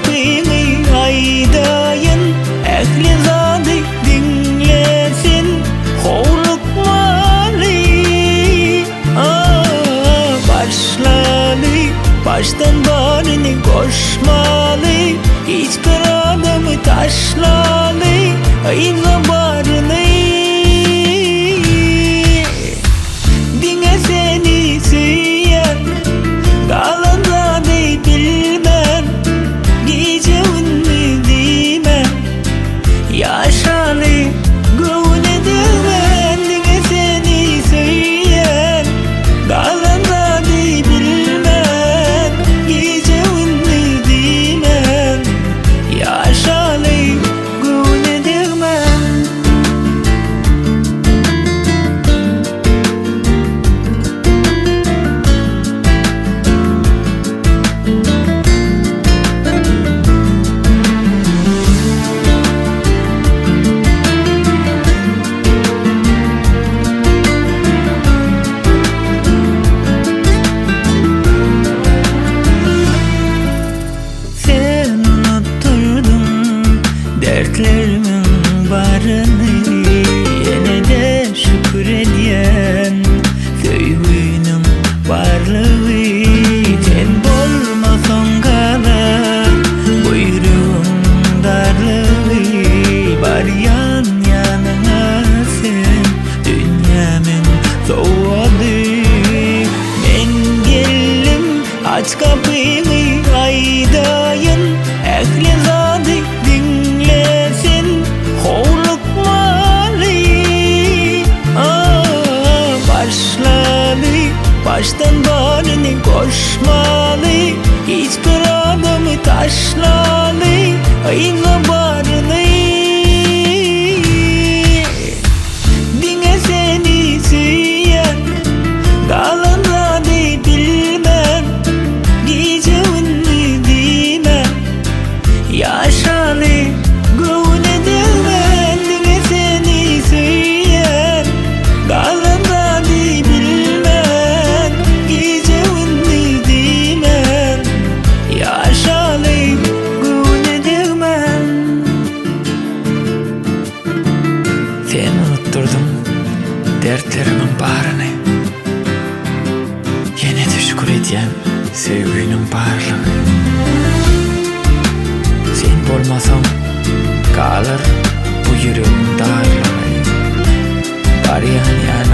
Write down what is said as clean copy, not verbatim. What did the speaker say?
kapını aydayın, ehli zadi dinlesin horlukmalı. Başlalı, baştan barını koşmalı, hiçbir adamı taşlalı, ayınla barını. Dine seni süyen, kalanla dey bilmem, gece ünlü dimem, yaşalı gövne dümen. Dine seni süyen, kalanla dey bilmem, gece ünlü dimem, yaşalı gövne dümen. Sen unutturdun dertlerimin barını, yine de şükür ediyen sevginin varlığı. Sen olmasan kalar buyruğun darlığı, var yan yanına sen dünyamın soğudu. Ben geldim, aç kapını aydayın, ehli zadi dinlesin horlukmalı. Başlalı, baştan barını koşmalı, hiçbir adamı taşlalı, ayınla barını. Dine seni süyen, kalanla dey bilmem, gece ünlü dimem, yaşalı gövne dümen. Dine seni süyen, kalanla dey bilmem, gece ünlü dimem, yaşalı gövne dümen. Sen unutturdun dertlerimin barını, yine de şükür edeyim sevginin barlığı. Sen olmasan kalır bu yüreğin darlığı, var yan yana